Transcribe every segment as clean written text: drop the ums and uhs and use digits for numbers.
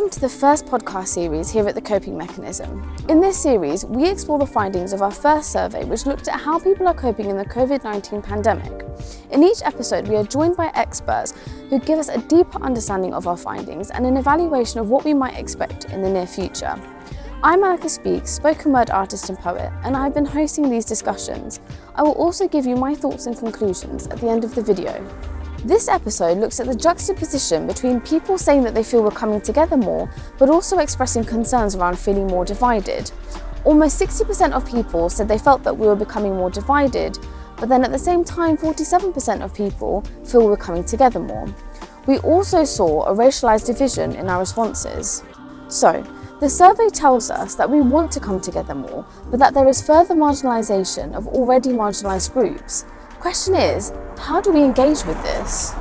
Welcome to the first podcast series here at The Coping Mechanism. In this series, we explore the findings of our first survey, which looked at how people are coping in the COVID-19 pandemic. In each episode, we are joined by experts who give us a deeper understanding of our findings and an evaluation of what we might expect in the near future. I'm Malika Speaks, spoken word artist and poet, and I've been hosting these discussions. I will also give you my thoughts and conclusions at the end of the video. This episode looks at the juxtaposition between people saying that they feel we're coming together more, but also expressing concerns around feeling more divided. Almost 60% of people said they felt that we were becoming more divided, but then at the same time, 47% of people feel we're coming together more. We also saw a racialized division in our responses. So, the survey tells us that we want to come together more, but that there is further marginalization of already marginalized groups. Question is, how do we engage with this?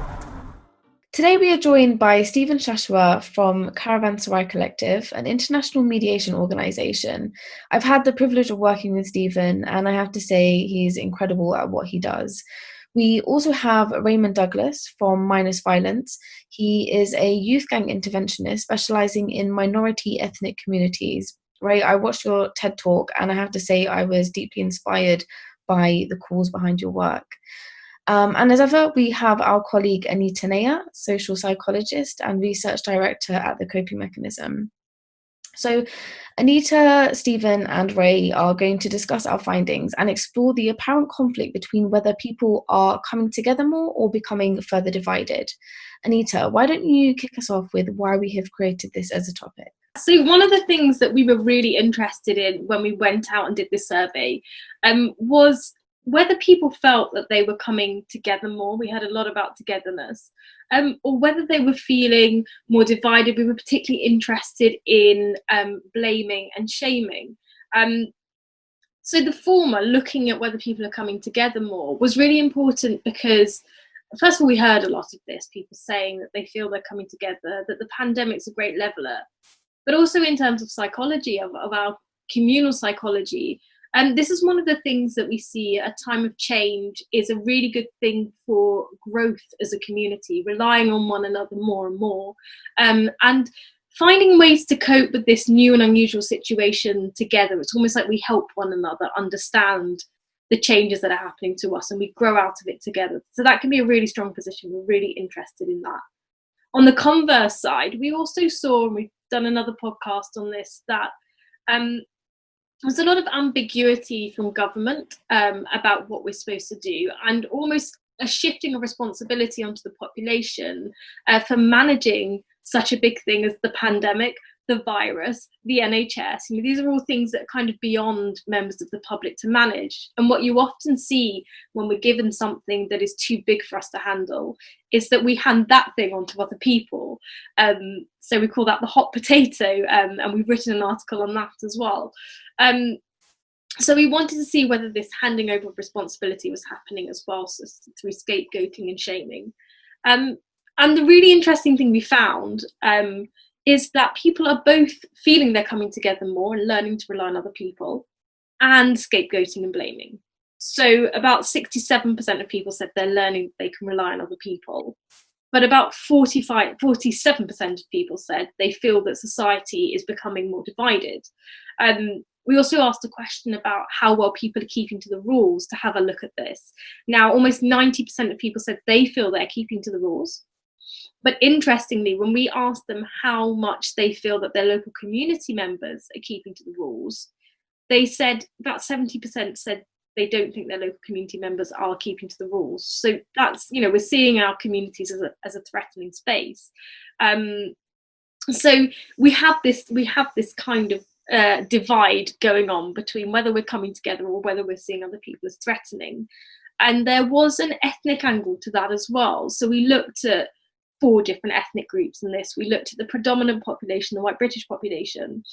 Today we are joined by Stephen Shashoua from Caravanserai Collective, an international mediation organisation. I've had the privilege of working with Stephen, and I have to say he's incredible at what he does. We also have Ray Douglas from Minus Violence. He is a youth gang interventionist specialising in minority ethnic communities. Ray, I watched your TED Talk, and I have to say I was deeply inspired by the cause behind your work. And as ever, we have our colleague Anita Nayyar, social psychologist and research director at the Coping Mechanism. So Anita, Stephen and Ray are going to discuss our findings and explore the apparent conflict between whether people are coming together more or becoming further divided. Anita, why don't you kick us off with why we have created this as a topic? So one of the things that we were really interested in when we went out and did this survey was whether people felt that they were coming together more. We heard a lot about togetherness, or whether they were feeling more divided. We were particularly interested in blaming and shaming. So the former, looking at whether people are coming together more, was really important because, first of all, we heard a lot of this, people saying that they feel they're coming together, that the pandemic's a great leveller. But also in terms of psychology, of our communal psychology. And this is one of the things that we see at a time of change is a really good thing for growth as a community, relying on one another more and more. And finding ways to cope with this new and unusual situation together. It's almost like we help one another understand the changes that are happening to us and we grow out of it together. So that can be a really strong position. We're really interested in that. On the converse side, we also saw, and we've done another podcast on this, that there's a lot of ambiguity from government about what we're supposed to do, and almost a shifting of responsibility onto the population for managing such a big thing as the pandemic, the virus, the NHS. You know, these are all things that are kind of beyond members of the public to manage. And what you often see when we're given something that is too big for us to handle is that we hand that thing on to other people. So we call that the hot potato, and we've written an article on that as well. So we wanted to see whether this handing over of responsibility was happening as well, so through scapegoating and shaming. And the really interesting thing we found is that people are both feeling they're coming together more and learning to rely on other people, and scapegoating and blaming. So about 67% of people said they're learning they can rely on other people, but about 47% of people said they feel that society is becoming more divided. We also asked a question about how well people are keeping to the rules to have a look at this. Now, almost 90% of people said they feel they're keeping to the rules. But interestingly, when we asked them how much they feel that their local community members are keeping to the rules, they said about 70% said they don't think their local community members are keeping to the rules. So that's, you know, we're seeing our communities as a threatening space. So we have this kind of divide going on between whether we're coming together or whether we're seeing other people as threatening. And there was an ethnic angle to that as well. So we looked at 4 different ethnic groups in this. We looked at the predominant population, the white British population,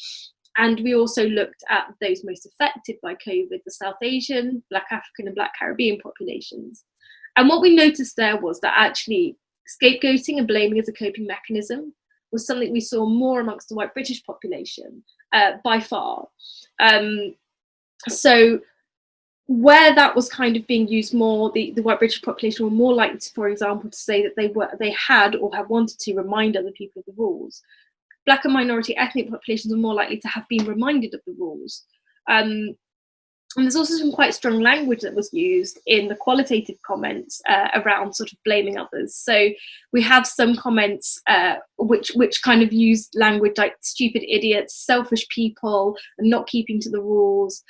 and we also looked at those most affected by COVID, the South Asian, Black African and Black Caribbean populations. And what we noticed there was that actually scapegoating and blaming as a coping mechanism was something we saw more amongst the white British population by far. So where that was kind of being used more, the white British population were more likely to, for example, to say that they had or had wanted to remind other people of the rules. Black and minority ethnic populations are more likely to have been reminded of the rules. And there's also some quite strong language that was used in the qualitative comments around sort of blaming others. So we have some comments which kind of use language like stupid idiots, selfish people, and not keeping to the rules.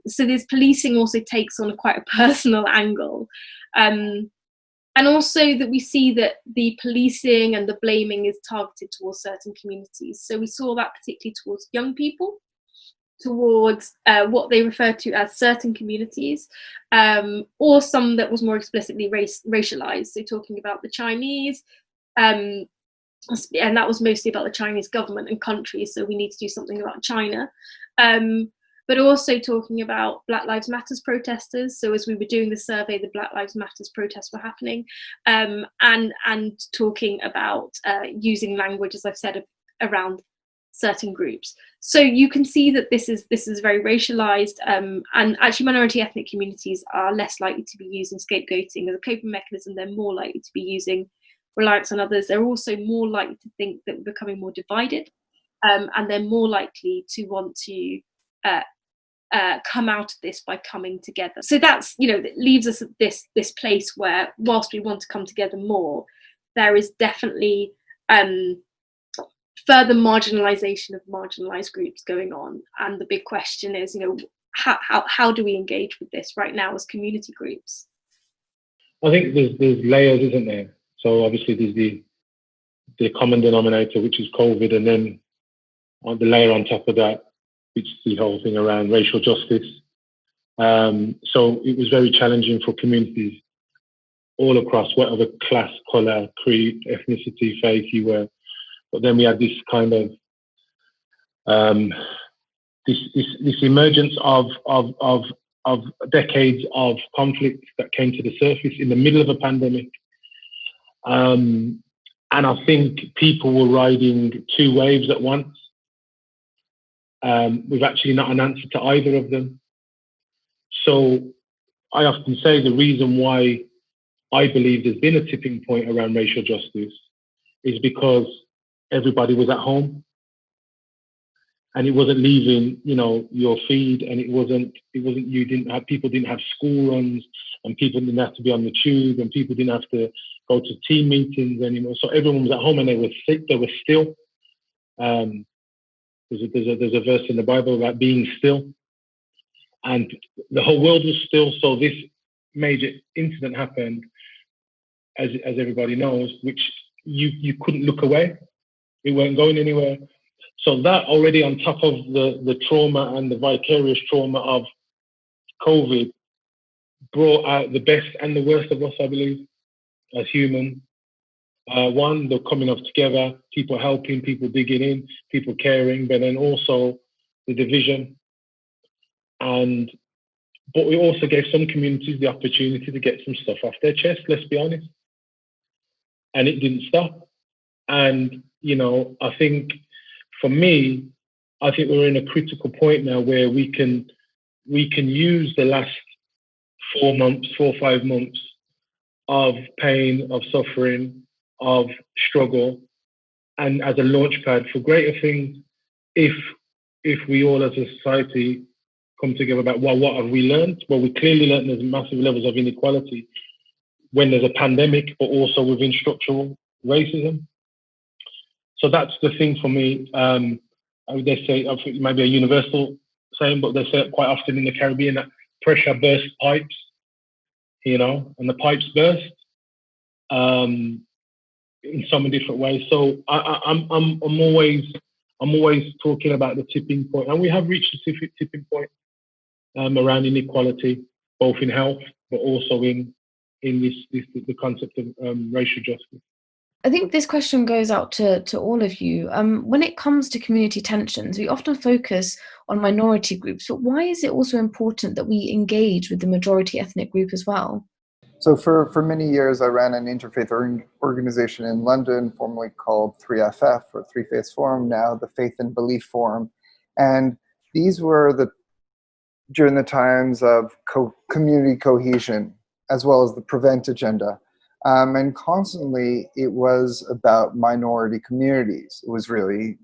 So this policing also takes on quite a personal angle. And also that we see that the policing and the blaming is targeted towards certain communities. So we saw that particularly towards young people, towards what they refer to as certain communities, or some that was more explicitly racialized. So talking about the Chinese, and that was mostly about the Chinese government and country, so we need to do something about China. But also talking about Black Lives Matters protesters. So as we were doing the survey, the Black Lives Matters protests were happening, and talking about using language, as I've said, around certain groups. So you can see that this is very racialized, and actually minority ethnic communities are less likely to be using scapegoating as a coping mechanism. They're more likely to be using reliance on others. They're also more likely to think that we're becoming more divided, and they're more likely to want to come out of this by coming together. So that's, that leaves us at this place where, whilst we want to come together more, there is definitely further marginalization of marginalized groups going on. And the big question is, how do we engage with this right now as community groups? I think there's layers, isn't there? So obviously there's the common denominator, which is COVID, and then on the layer on top of that, which is the whole thing around racial justice. So it was very challenging for communities all across, whatever class, colour, creed, ethnicity, faith you were. But then we had this kind of this emergence of decades of conflict that came to the surface in the middle of a pandemic. And I think people were riding two waves at once. We've actually not an answer to either of them. So I often say the reason why I believe there's been a tipping point around racial justice is because everybody was at home and it wasn't leaving, your feed, and people didn't have school runs, and people didn't have to be on the tube, and people didn't have to go to team meetings anymore. So everyone was at home and they were sick, they were still. There's a verse in the Bible about being still, and the whole world was still. So this major incident happened, as everybody knows, which you couldn't look away. It weren't going anywhere. So that already, on top of the trauma and the vicarious trauma of COVID, brought out the best and the worst of us, I believe, as humans. One, the coming of together, people helping, people digging in, people caring, but then also the division. But we also gave some communities the opportunity to get some stuff off their chest, let's be honest. And it didn't stop. And, I think for me, I think we're in a critical point now where we can use the last 4 or 5 months of pain, of suffering, of struggle, and as a launchpad for greater things, if we all as a society come together about, well, what have we learned? Well, we clearly learned there's massive levels of inequality when there's a pandemic, but also within structural racism. So that's the thing for me. They say, I think it might be a universal saying, but they say it quite often in the Caribbean, that pressure bursts pipes, and the pipes burst in so many different ways. So I'm always talking about the tipping point, and we have reached a tipping point around inequality, both in health, but also in the concept of racial justice. I think this question goes out to all of you. When it comes to community tensions, we often focus on minority groups, but why is it also important that we engage with the majority ethnic group as well? So for many years, I ran an interfaith organization in London, formerly called 3FF, or Three Faiths Forum, now the Faith and Belief Forum. And these were during the times of community cohesion, as well as the prevent agenda. And constantly it was about minority communities. It was really,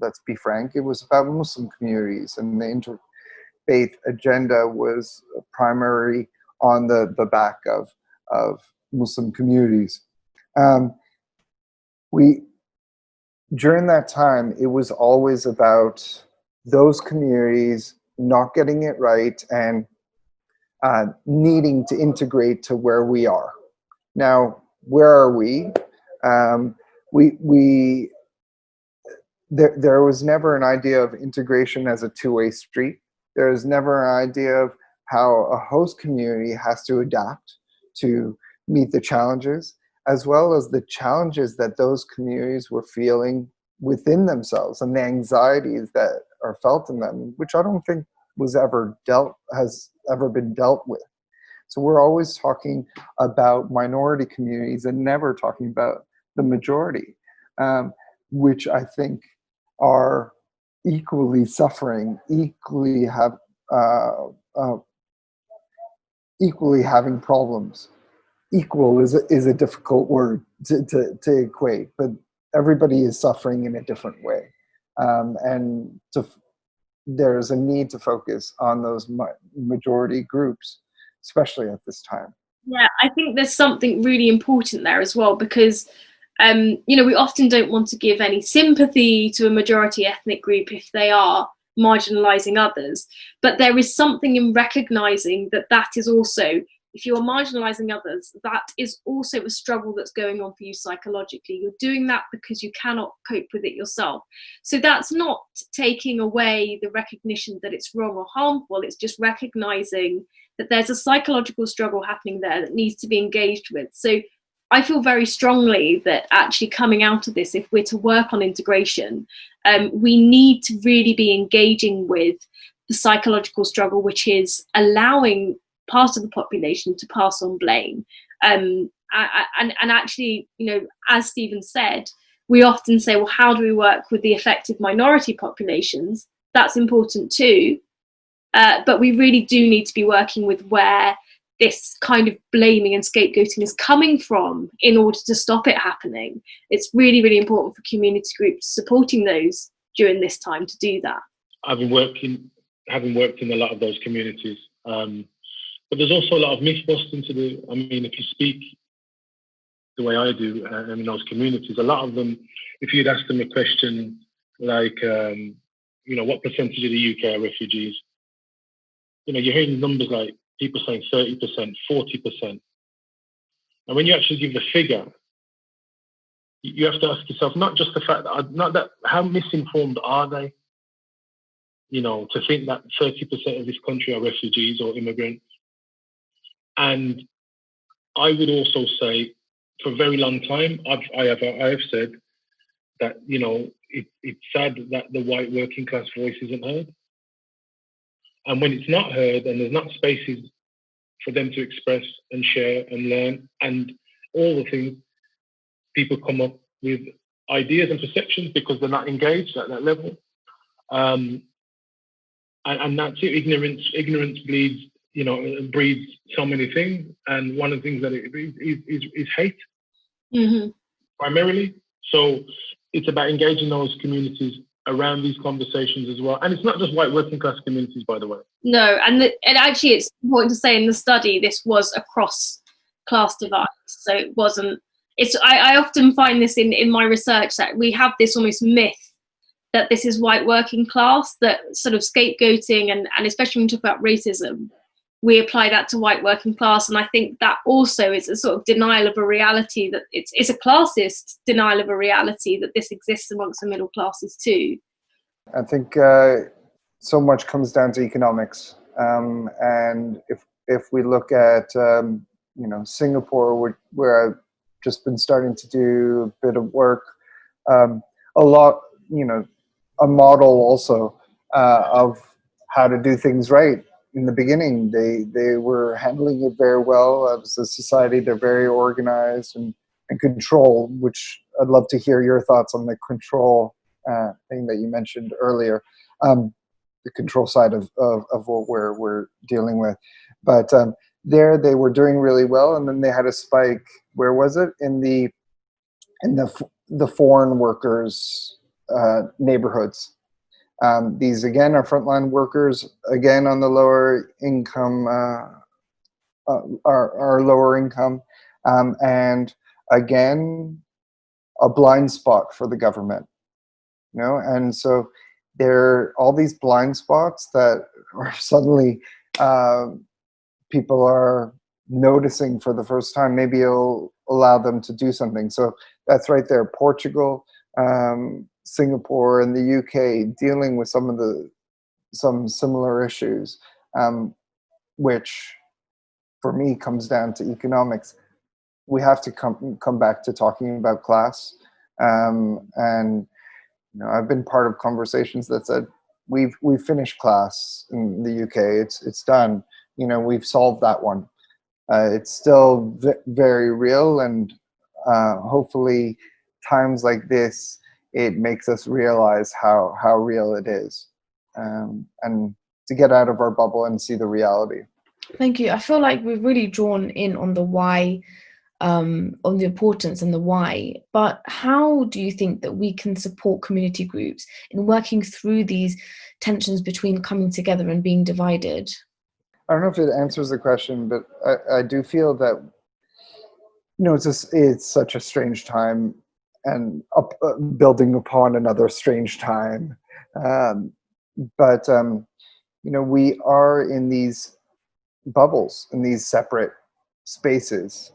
let's be frank, it was about Muslim communities, and the interfaith agenda was primary on the back of Muslim communities. During that time, it was always about those communities not getting it right and needing to integrate to where we are. Now, where are we? There was never an idea of integration as a two-way street. There was never an idea of how a host community has to adapt to meet the challenges, as well as the challenges that those communities were feeling within themselves and the anxieties that are felt in them, which I don't think has ever been dealt with. So we're always talking about minority communities and never talking about the majority, which I think are equally suffering, equally having problems. Equal is a difficult word to equate, but everybody is suffering in a different way, and there's a need to focus on those majority groups, especially at this time. Yeah, I think there's something really important there as well, because we often don't want to give any sympathy to a majority ethnic group if they are marginalizing others, but there is something in recognizing that is also, if you are marginalizing others, that is also a struggle that's going on for you psychologically. You're doing that because you cannot cope with it yourself. So that's not taking away the recognition that it's wrong or harmful. It's just recognizing that there's a psychological struggle happening there that needs to be engaged with. So I feel very strongly that actually coming out of this, if we're to work on integration, we need to really be engaging with the psychological struggle, which is allowing part of the population to pass on blame. And actually, as Stephen said, we often say, well, how do we work with the affected minority populations? That's important too. But we really do need to be working with where this kind of blaming and scapegoating is coming from in order to stop it happening. It's really, really important for community groups supporting those during this time to do that. Having worked in a lot of those communities, but there's also a lot of myth-busting to do. I mean, if you speak the way I do in those communities, a lot of them, if you'd ask them a question like, what percentage of the UK are refugees? You're hearing numbers like people saying 30%, 40%. And when you actually give the figure, you have to ask yourself, not just the fact that, how misinformed are they? To think that 30% of this country are refugees or immigrants. And I would also say, for a very long time, I have said that it's sad that the white working class voice isn't heard, and when it's not heard, and there's not spaces for them to express and share and learn and all the things, people come up with ideas and perceptions because they're not engaged at that level, and that's it. Ignorance bleeds. It breeds so many things, and one of the things that it breeds is hate, primarily. So it's about engaging those communities around these conversations as well. And it's not just white working class communities, by the way. No, and actually it's important to say in the study this was across class divides. So it wasn't. I often find this in my research that we have this almost myth that this is white working class, that sort of scapegoating and especially when we talk about racism, we apply that to white working class. And I think that also is a sort of denial of a reality, that it's a classist denial of a reality that this exists amongst the middle classes too. I think so much comes down to economics. And if we look at, Singapore, where I've just been starting to do a bit of work, a model also of how to do things right. In the beginning, they were handling it very well. As a society, they're very organized and controlled, which I'd love to hear your thoughts on the control thing that you mentioned earlier, the control side of what we're dealing with. But there they were doing really well, and then they had a spike. Where was it? In the foreign workers neighborhoods. These again are frontline workers, again on the lower income, are lower income, and again a blind spot for the government. And so there are all these blind spots that are suddenly people are noticing for the first time. Maybe it'll allow them to do something. So that's right there. Portugal, Singapore, and the UK dealing with some similar issues, which for me comes down to economics. We have to come back to talking about class, and I've been part of conversations that said we've finished class in the UK. It's done. We've solved that one. It's still very real, and hopefully times like this, it makes us realize how real it is, and to get out of our bubble and see the reality. Thank you. I feel like we've really drawn in on the why, on the importance and the why, but how do you think that we can support community groups in working through these tensions between coming together and being divided? I don't know if it answers the question, but I do feel that it's such a strange time, and building upon another strange time. But we are in these bubbles, in these separate spaces,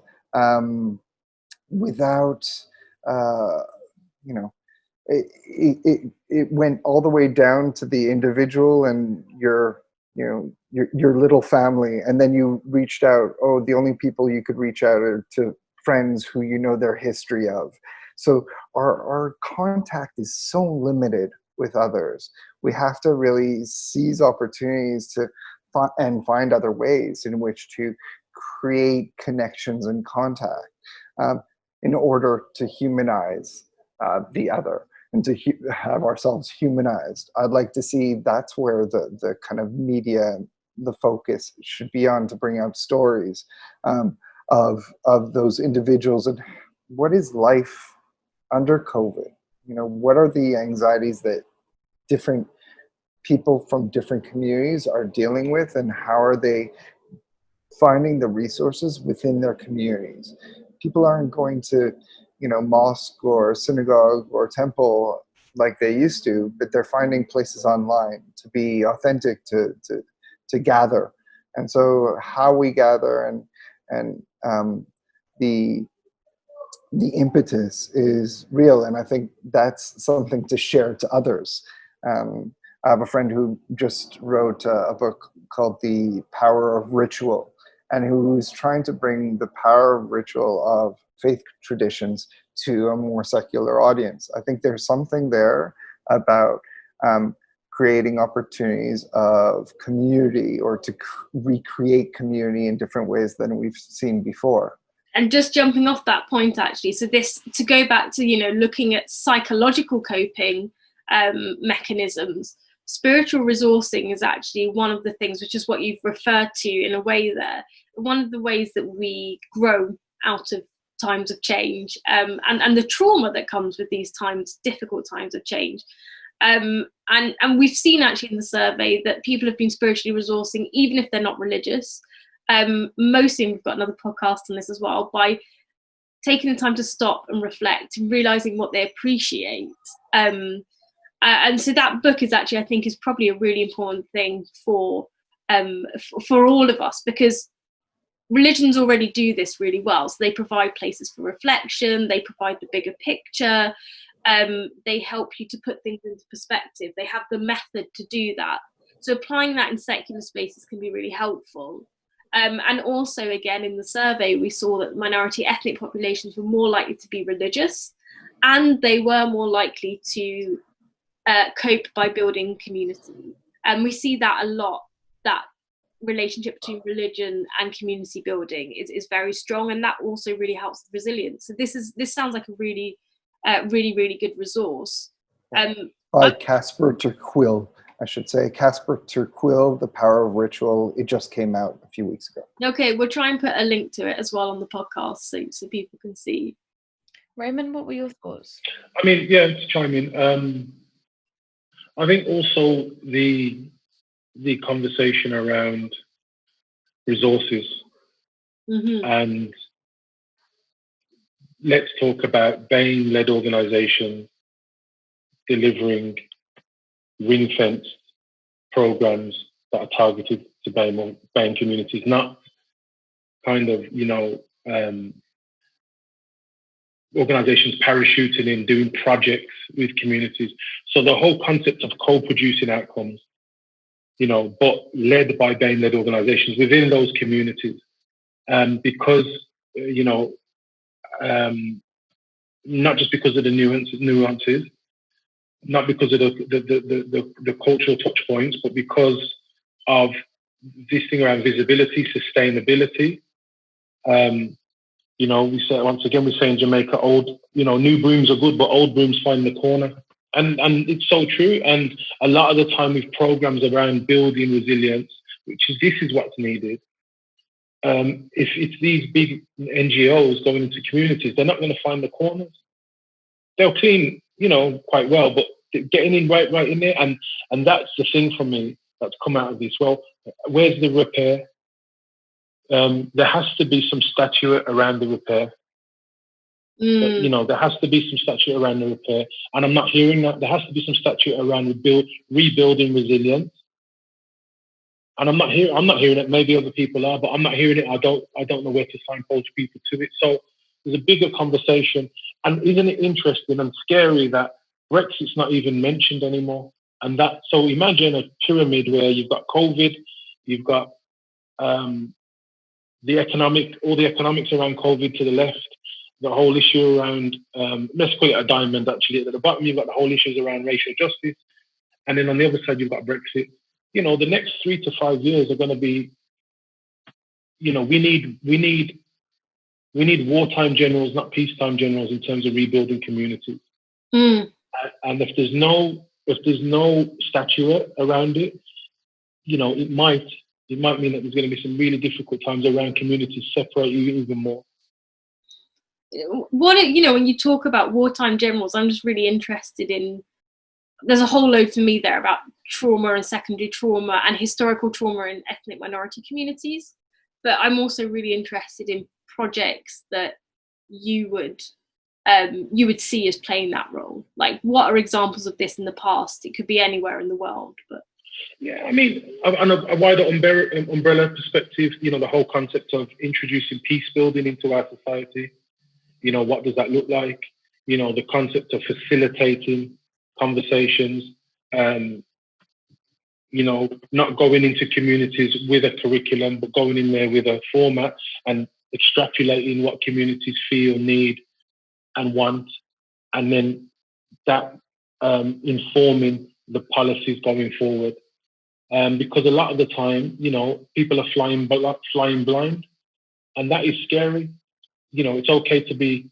without it went all the way down to the individual and your little family, and then you reached out. The only people you could reach out are to friends who their history of. So our contact is so limited with others. We have to really seize opportunities to find other ways in which to create connections and contact, in order to humanize the other, and to have ourselves humanized. I'd like to see that's where the kind of media, the focus should be on, to bring out stories of those individuals, and what is life under COVID. What are the anxieties that different people from different communities are dealing with, and how are they finding the resources within their communities? People aren't going to mosque or synagogue or temple like they used to, but they're finding places online to be authentic, to gather. And so how we gather and the impetus is real, and I think that's something to share to others. I have a friend who just wrote a book called The Power of Ritual, and who's trying to bring the power of ritual of faith traditions to a more secular audience. I think there's something there about creating opportunities of community, or to recreate community in different ways than we've seen before. And just jumping off that point, actually, so this, to go back to looking at psychological coping mechanisms, spiritual resourcing is actually one of the things, which is what you've referred to in a way there, one of the ways that we grow out of times of change, and the trauma that comes with these times, difficult times of change. And we've seen actually in the survey that people have been spiritually resourcing, even if they're not religious. Mostly, we've got another podcast on this as well, by taking the time to stop and reflect and realizing what they appreciate. And so that book is actually, I think, is probably a really important thing for all of us, because religions already do this really well. So they provide places for reflection, they provide the bigger picture, they help you to put things into perspective, they have the method to do that. So applying that in secular spaces can be really helpful. And also, again, in the survey, we saw that minority ethnic populations were more likely to be religious, and they were more likely to cope by building community. And we see that a lot, that relationship between religion and community building is very strong, and that also really helps with resilience. So this sounds like a really, really good resource. By Casper ter Kuile. I should say, Casper ter Kuile, The Power of Ritual. It just came out a few weeks ago. Okay, we'll try and put a link to it as well on the podcast so people can see. Raymond, what were your thoughts? I mean, yeah, to chime in. I think also the conversation around resources and let's talk about BAME-led organisations delivering ring-fenced programs that are targeted to BAME communities, not kind of, organisations parachuting in, doing projects with communities. So the whole concept of co-producing outcomes, but led by BAME-led organisations within those communities, because, not just because of the nuances, not because of the cultural touch points, but because of this thing around visibility, sustainability. We say once again, we say in Jamaica, new brooms are good, but old brooms find the corner. And it's so true. And a lot of the time with programs around building resilience, this is what's needed. If it's these big NGOs going into communities, they're not going to find the corners. They'll clean, quite well, but getting in right in there. And that's the thing for me that's come out of this. Well, where's the repair? There has to be some statute around the repair. There has to be some statute around the repair. And I'm not hearing that. There has to be some statute around rebuilding resilience. And I'm not hearing it. Maybe other people are, but I'm not hearing it. I don't know where to signpost people to it. So there's a bigger conversation. And isn't it interesting and scary that Brexit's not even mentioned anymore? And so imagine a pyramid where you've got COVID, you've got all the economics around COVID to the left, the whole issue around, let's call it a diamond actually. At the bottom, you've got the whole issues around racial justice. And then on the other side, you've got Brexit. The next 3 to 5 years are going to be, we need wartime generals, not peacetime generals, in terms of rebuilding communities. And if there's no statute around it, it might mean that there's going to be some really difficult times around communities separating even more. When you talk about wartime generals, I'm just really interested in. There's a whole load for me there about trauma and secondary trauma and historical trauma in ethnic minority communities. But I'm also really interested in projects that you would see as playing that role. Like, what are examples of this in the past? It could be anywhere in the world, but. Yeah, I mean, on a wider umbrella perspective, the whole concept of introducing peace building into our society. What does that look like? The concept of facilitating conversations, not going into communities with a curriculum, but going in there with a format and extrapolating what communities feel, need, and want, and then that informing the policies going forward. Because a lot of the time, people are flying blind, and that is scary. It's okay to be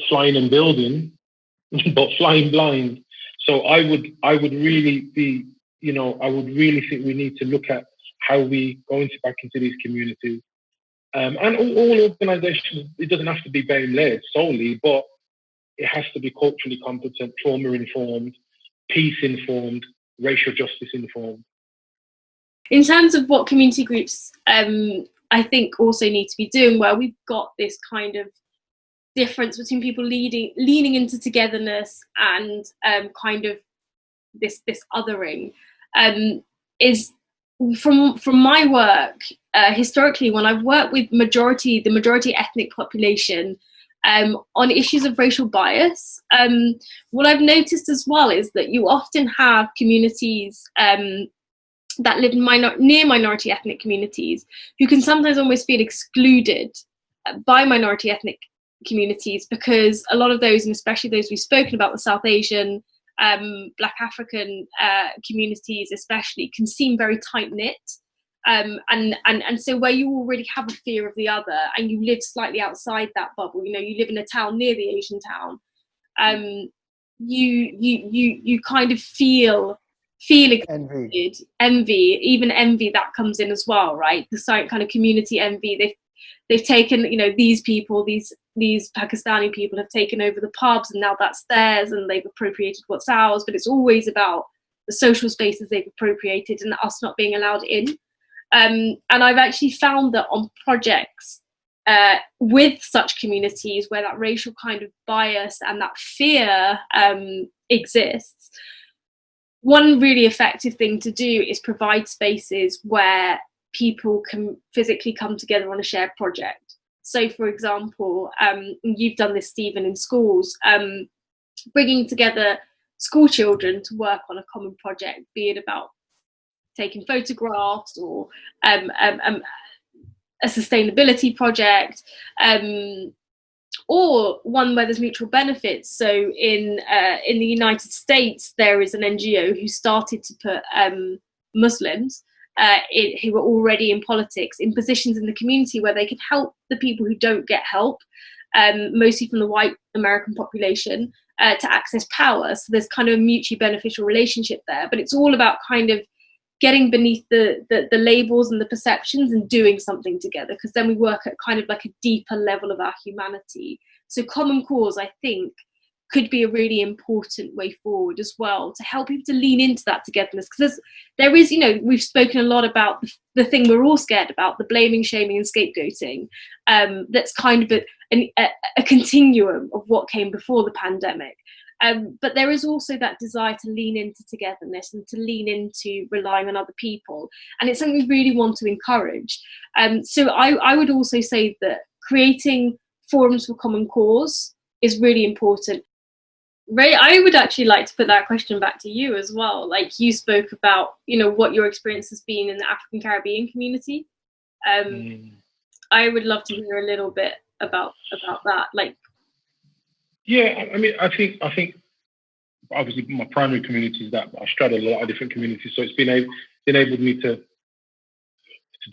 flying and building, but flying blind. So I would really be, I would really think we need to look at how we go back into these communities. And all organisations, it doesn't have to be BAME-led solely, but it has to be culturally competent, trauma-informed, peace-informed, racial justice-informed. In terms of what community groups, I think also need to be doing, where we've got this kind of difference between people leaning into togetherness and kind of this othering, is from my work historically, when I've worked with the majority ethnic population on issues of racial bias, what I've noticed as well is that you often have communities that live in near minority ethnic communities who can sometimes almost feel excluded by minority ethnic communities, because a lot of those, and especially those we've spoken about, the South Asian, Black African communities especially, can seem very tight-knit. And so where you already have a fear of the other and you live slightly outside that bubble, you live in a town near the Asian town, you kind of feel feeling Envy. envy, even envy that comes in as well, right? The kind of community envy. They've taken, these people, these Pakistani people have taken over the pubs, and now that's theirs, and they've appropriated what's ours. But it's always about the social spaces they've appropriated and us not being allowed in. And I've actually found that on projects with such communities where that racial kind of bias and that fear exists, one really effective thing to do is provide spaces where people can physically come together on a shared project. So, for example, you've done this, Stephen, in schools, bringing together school children to work on a common project, be it about taking photographs or a sustainability project, or one where there's mutual benefits. So in the United States, there is an NGO who started to put Muslims who were already in politics in positions in the community where they could help the people who don't get help, mostly from the white American population, to access power. So there's kind of a mutually beneficial relationship there, but it's all about kind of getting beneath the labels and the perceptions and doing something together, because then we work at kind of like a deeper level of our humanity. So common cause, I think, could be a really important way forward as well, to help people to lean into that togetherness. Because there is, we've spoken a lot about the thing we're all scared about, the blaming, shaming and scapegoating. That's kind of a continuum of what came before the pandemic. But there is also that desire to lean into togetherness and to lean into relying on other people. And it's something we really want to encourage. So I would also say that creating forums for common cause is really important. Ray, I would actually like to put that question back to you as well. Like, you spoke about, what your experience has been in the African Caribbean community. I would love to hear a little bit about that. Like, yeah, I mean, I think obviously my primary community is that, but I straddle a lot of different communities, so it's enabled me to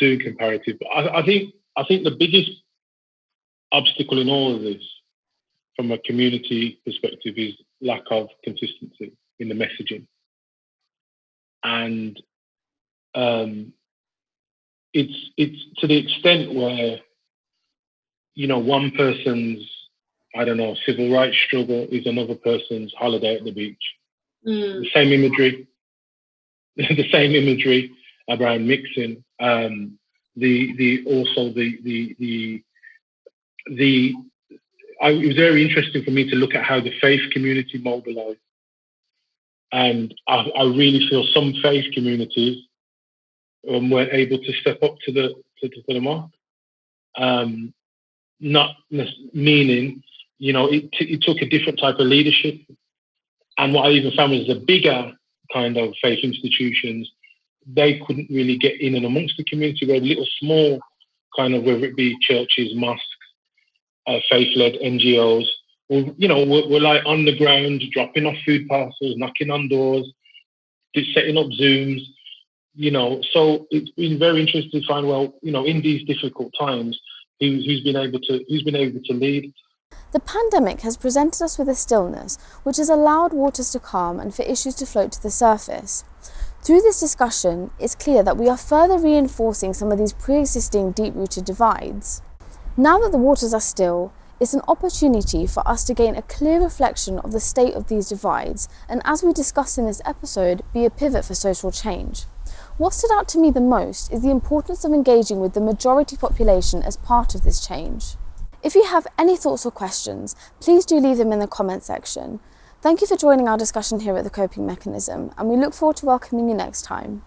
do comparative. But I think the biggest obstacle in all of this, from a community perspective, is lack of consistency in the messaging, and it's to the extent where one person's, I don't know, civil rights struggle is another person's holiday at the beach. The same imagery around mixing. It was very interesting for me to look at how the faith community mobilized, and I really feel some faith communities weren't able to step up to the mark. Not meaning, it took a different type of leadership. And what I even found was the bigger kind of faith institutions, they couldn't really get in and amongst the community, where little small kind of, whether it be churches, mosques, faith-led NGOs, were like on the ground, dropping off food parcels, knocking on doors, setting up Zooms, So it's been very interesting to find, in these difficult times, who's been able to lead. The pandemic has presented us with a stillness which has allowed waters to calm and for issues to float to the surface. Through this discussion, it's clear that we are further reinforcing some of these pre-existing deep-rooted divides. Now that the waters are still, it's an opportunity for us to gain a clear reflection of the state of these divides, and as we discuss in this episode, be a pivot for social change. What stood out to me the most is the importance of engaging with the majority population as part of this change. If you have any thoughts or questions, please do leave them in the comment section. Thank you for joining our discussion here at The Coping Mechanism, and we look forward to welcoming you next time.